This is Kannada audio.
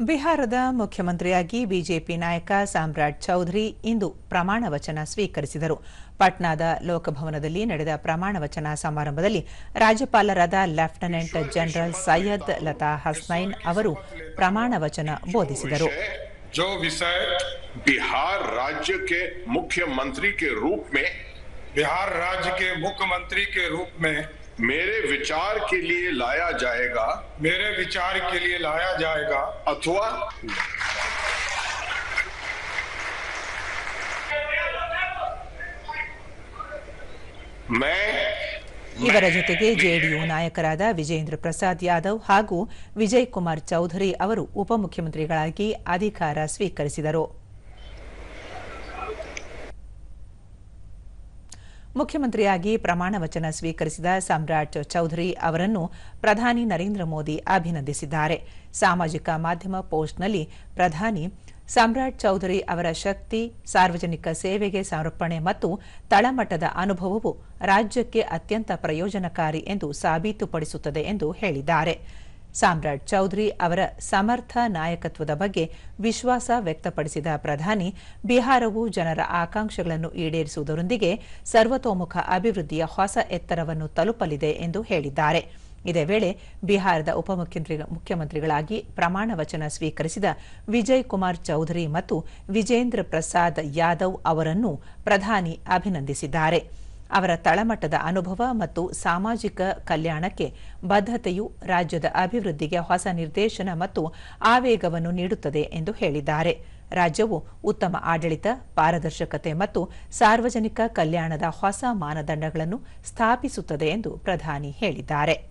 ಬಿಹಾರದ ಮುಖ್ಯಮಂತ್ರಿಯಾಗಿ ಬಿಜೆಪಿ ನಾಯಕ ಸಾಮ್ರಾಟ್ ಚೌಧರಿ ಇಂದು ಪ್ರಮಾಣ ವಚನ ಸ್ವೀಕರಿಸಿದರು. ಪಾಟ್ನಾದ ಲೋಕಭವನದಲ್ಲಿ ನಡೆದ ಪ್ರಮಾಣ ವಚನ ಸಮಾರಂಭದಲ್ಲಿ ರಾಜ್ಯಪಾಲರಾದ ಲೆಫ್ಟಿನೆಂಟ್ ಜನರಲ್ ಸೈಯದ್ ಲತಾ ಹಸನೈನ್ ಅವರು ಪ್ರಮಾಣ ವಚನ ಬೋಧಿಸಿದರು. जो विषय बिहार राज्य के मुख्यमंत्री के रूप में मेरे विचार के लिए लाया जाएगा अथवा मैं ಇವರ ಜೊತೆಗೆ ಜೆಡಿಯು ನಾಯಕರಾದ ವಿಜೇಂದ್ರ ಪ್ರಸಾದ್ ಯಾದವ್ ಹಾಗೂ ವಿಜಯ್ ಕುಮಾರ್ ಚೌಧರಿ ಅವರು ಉಪಮುಖ್ಯಮಂತ್ರಿಗಳಾಗಿ ಅಧಿಕಾರ ಸ್ವೀಕರಿಸಿದರು. ಮುಖ್ಯಮಂತ್ರಿಯಾಗಿ ಪ್ರಮಾಣ ವಚನ ಸ್ವೀಕರಿಸಿದ ಸಾಮ್ರಾಟ್ ಚೌಧರಿ ಅವರನ್ನು ಪ್ರಧಾನಿ ನರೇಂದ್ರ ಮೋದಿ ಅಭಿನಂದಿಸಿದ್ದಾರೆ. ಸಾಮಾಜಿಕ ಮಾಧ್ಯಮ ಪೋಸ್ಟ್ನಲ್ಲಿ ಪ್ರಧಾನಿ ಸಾಮ್ರಾಟ್ ಚೌಧರಿ ಅವರ ಶಕ್ತಿ, ಸಾರ್ವಜನಿಕ ಸೇವೆಗೆ ಸಮರ್ಪಣೆ ಮತ್ತು ತಳಮಟ್ಟದ ಅನುಭವವು ರಾಜ್ಯಕ್ಕೆ ಅತ್ಯಂತ ಪ್ರಯೋಜನಕಾರಿ ಎಂದು ಸಾಬೀತುಪಡಿಸುತ್ತದೆ ಎಂದು ಹೇಳಿದ್ದಾರೆ. ಸಾಮ್ರಾಟ್ ಚೌಧರಿ ಅವರ ಸಮರ್ಥ ನಾಯಕತ್ವದ ಬಗ್ಗೆ ವಿಶ್ವಾಸ ವ್ಯಕ್ತಪಡಿಸಿದ ಪ್ರಧಾನಿ, ಬಿಹಾರವು ಜನರ ಆಕಾಂಕ್ಷೆಗಳನ್ನು ಈಡೇರಿಸುವುದರೊಂದಿಗೆ ಸರ್ವತೋಮುಖ ಅಭಿವೃದ್ಧಿಯ ಹೊಸ ಎತ್ತರವನ್ನು ತಲುಪಲಿದೆ ಎಂದು ಹೇಳಿದ್ದಾರೆ. ಇದೇ ವೇಳೆ ಬಿಹಾರದ ಮುಖ್ಯಮಂತ್ರಿಗಳಾಗಿ ಪ್ರಮಾಣ ವಚನ ಸ್ವೀಕರಿಸಿದ ವಿಜಯ್ ಕುಮಾರ್ ಚೌಧರಿ ಮತ್ತು ವಿಜೇಂದ್ರ ಪ್ರಸಾದ್ ಯಾದವ್ ಅವರನ್ನು ಪ್ರಧಾನಿ ಅಭಿನಂದಿಸಿದ್ದಾರೆ. ಅವರ ತಳಮಟ್ಟದ ಅನುಭವ ಮತ್ತು ಸಾಮಾಜಿಕ ಕಲ್ಯಾಣಕ್ಕೆ ಬದ್ಧತೆಯು ರಾಜ್ಯದ ಅಭಿವೃದ್ಧಿಗೆ ಹೊಸ ನಿರ್ದೇಶನ ಮತ್ತು ಆವೇಗವನ್ನು ನೀಡುತ್ತದೆ ಎಂದು ಹೇಳಿದ್ದಾರೆ. ರಾಜ್ಯವು ಉತ್ತಮ ಆಡಳಿತ, ಪಾರದರ್ಶಕತೆ ಮತ್ತು ಸಾರ್ವಜನಿಕ ಕಲ್ಯಾಣದ ಹೊಸ ಮಾನದಂಡಗಳನ್ನು ಸ್ಥಾಪಿಸುತ್ತದೆ ಎಂದು ಪ್ರಧಾನಿ ಹೇಳಿದ್ದಾರೆ.